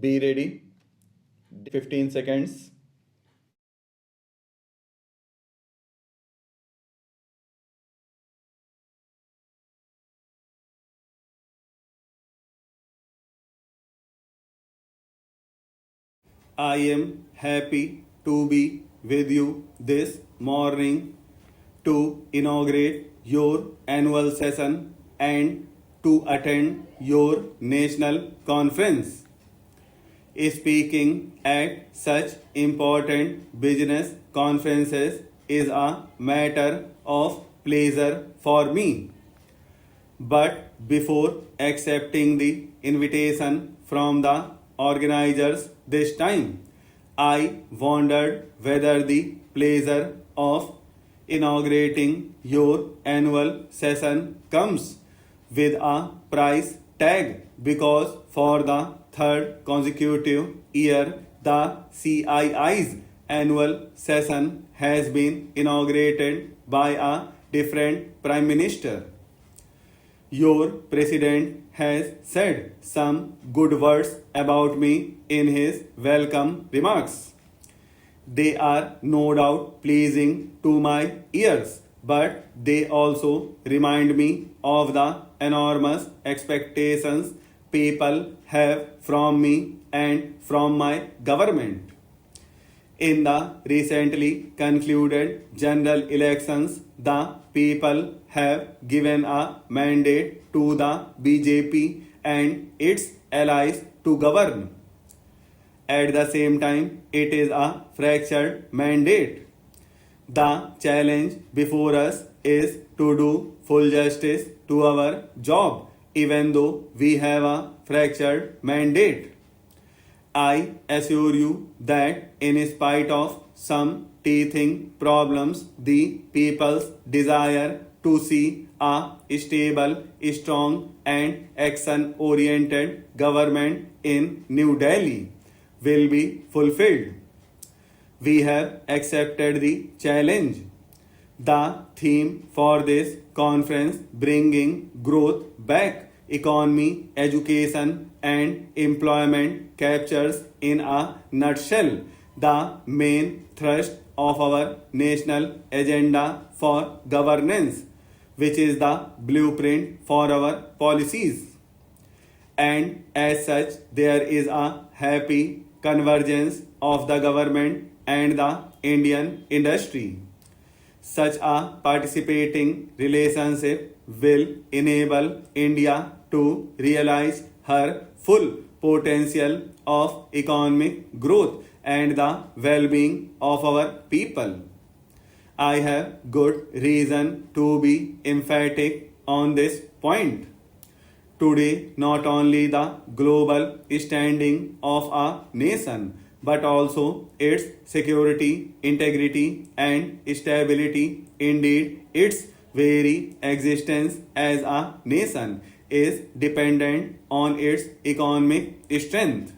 Be ready. 15 seconds. I am happy to be with you this morning to inaugurate your annual session and to attend your national conference. Speaking at such important business conferences is a matter of pleasure for me. But before accepting the invitation from the organizers this time, I wondered whether the pleasure of inaugurating your annual session comes with a price tag because for the third consecutive year, the CII's annual session has been inaugurated by a different Prime Minister. Your president has said some good words about me in his welcome remarks. They are no doubt pleasing to my ears, but they also remind me of the enormous expectations people have from me and from my government. In the recently concluded general elections, the people have given a mandate to the BJP and its allies to govern. At the same time, it is a fractured mandate. The challenge before us is to do full justice to our job, even though we have a fractured mandate. I assure you that in spite of some teething problems, the people's desire to see a stable, strong, and action oriented government in New Delhi will be fulfilled. We have accepted the challenge. The theme for this conference, bringing growth back, economy, education, and employment, captures in a nutshell the main thrust of our national agenda for governance, which is the blueprint for our policies. And as such, there is a happy convergence of the government and the Indian industry. Such a participating relationship will enable India to realize her full potential of economic growth and the well being of our people. I have good reason to be emphatic on this point. Today, not only the global standing of a nation, but also its security, integrity, and stability, indeed, its very existence as a nation, is dependent on its economic strength.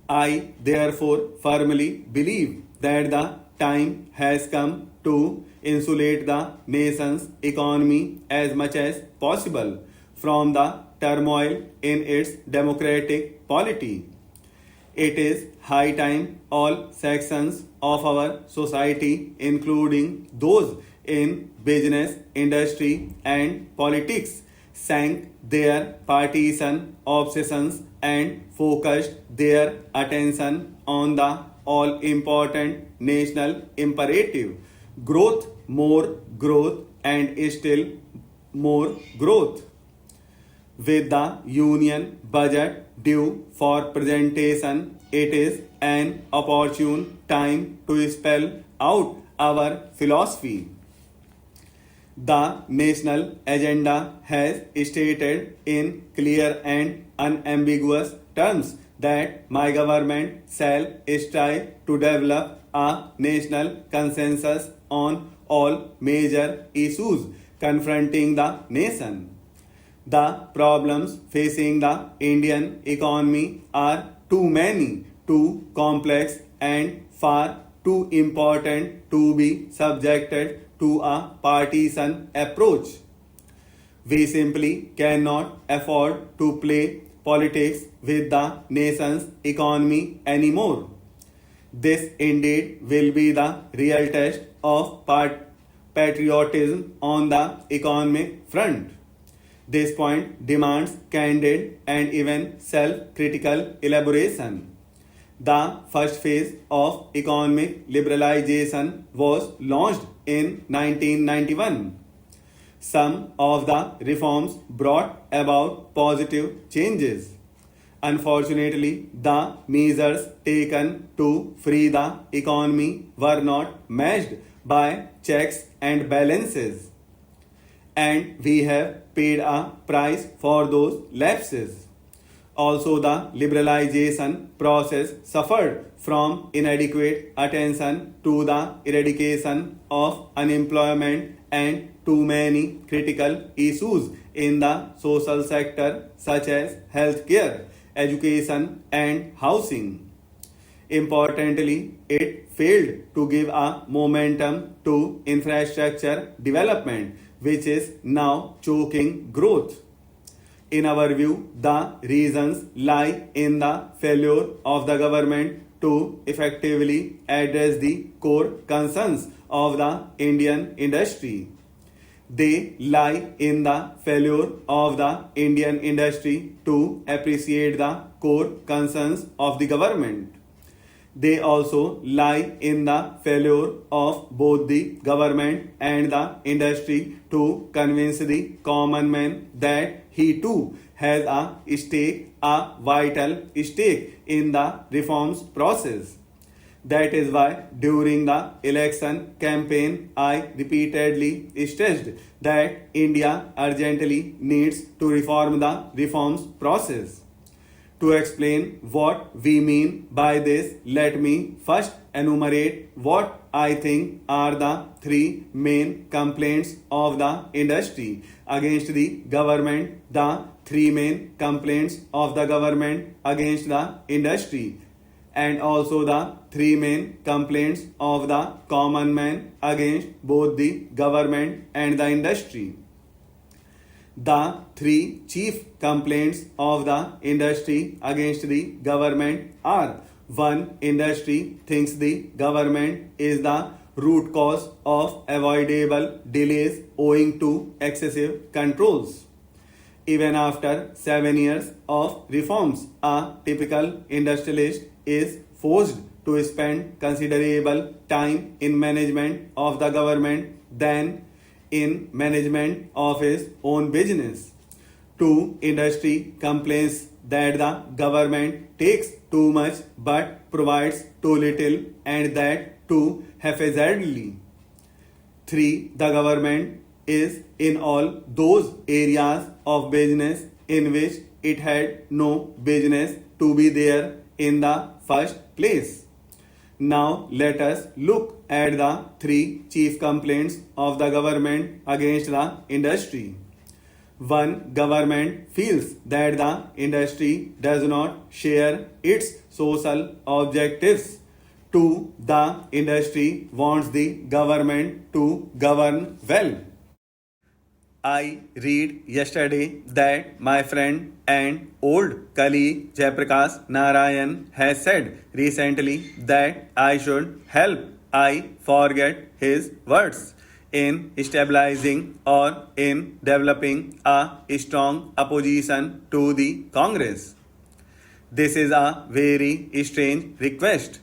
I therefore firmly believe that the time has come to insulate the nation's economy as much as possible from the turmoil in its democratic polity. It is high time all sections of our society, including those in business, industry, and politics, sank their partisan obsessions and focused their attention on the all important national imperative: growth, more growth, and still more growth. With the union budget due for presentation, it is an opportune time to spell out our philosophy. The national agenda has stated in clear and unambiguous terms that my government shall strive to develop a national consensus on all major issues confronting the nation. The problems facing the Indian economy are too many, too complex, and far too important to be subjected to a partisan approach. We simply cannot afford to play politics with the nation's economy anymore. This indeed will be the real test of patriotism on the economic front. This point demands candid and even self-critical elaboration. The first phase of economic liberalization was launched in 1991. Some of the reforms brought about positive changes. Unfortunately, the measures taken to free the economy were not matched by checks and balances, and we have paid a price for those lapses. Also, the liberalization process suffered from inadequate attention to the eradication of unemployment and too many critical issues in the social sector such as healthcare, education, and housing. Importantly, it failed to give a momentum to infrastructure development, which is now choking growth. In our view, the reasons lie in the failure of the government to effectively address the core concerns of the Indian industry. They lie in the failure of the Indian industry to appreciate the core concerns of the government. They also lie in the failure of both the government and the industry to convince the common man that he too has a stake, a vital stake in the reforms process. That is why during the election campaign, I repeatedly stressed that India urgently needs to reform the reforms process. To explain what we mean by this, let me first enumerate what I think are the three main complaints of the industry against the government, the three main complaints of the government against the industry, and also the three main complaints of the common man against both the government and the industry. The three chief complaints of the industry against the government are: 1. Industry thinks the government is the root cause of avoidable delays owing to excessive controls. Even after 7 years of reforms, a typical industrialist is forced to spend considerable time in management of the government than in management of his own business. 2. Industry complains that the government takes too much but provides too little, and that too haphazardly. 3. The government is in all those areas of business in which it had no business to be there in the first place. Now let us look at the three chief complaints of the government against the industry. 1. Government feels that the industry does not share its social objectives. 2. The industry wants the government to govern well. I read yesterday that my friend and old colleague Jayaprakash Narayan has said recently that I should help, I forget his words, in stabilizing or in developing a strong opposition to the Congress. This is a very strange request.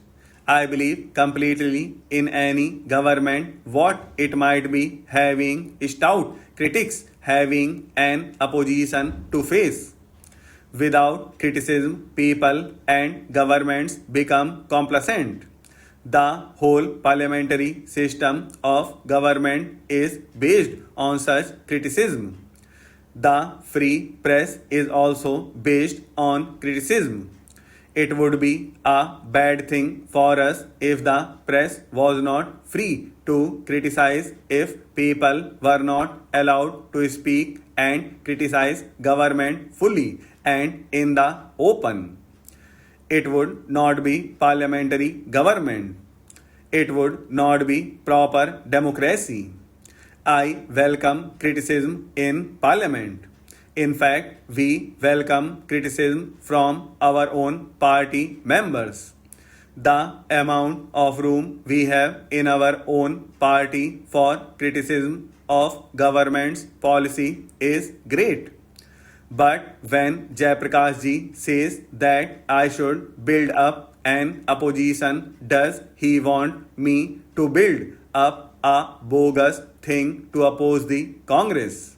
I believe completely in any government what it might be having stout critics, having an opposition to face. Without criticism, people and governments become complacent. The whole parliamentary system of government is based on such criticism. The free press is also based on criticism. It would be a bad thing for us if the press was not free to criticize, if people were not allowed to speak and criticize government fully and in the open. It would not be parliamentary government. It would not be proper democracy. I welcome criticism in parliament. In fact, we welcome criticism from our own party members. The amount of room we have in our own party for criticism of government's policy is great. But when Jayaprakash ji says that I should build up an opposition, does he want me to build up a bogus thing to oppose the Congress?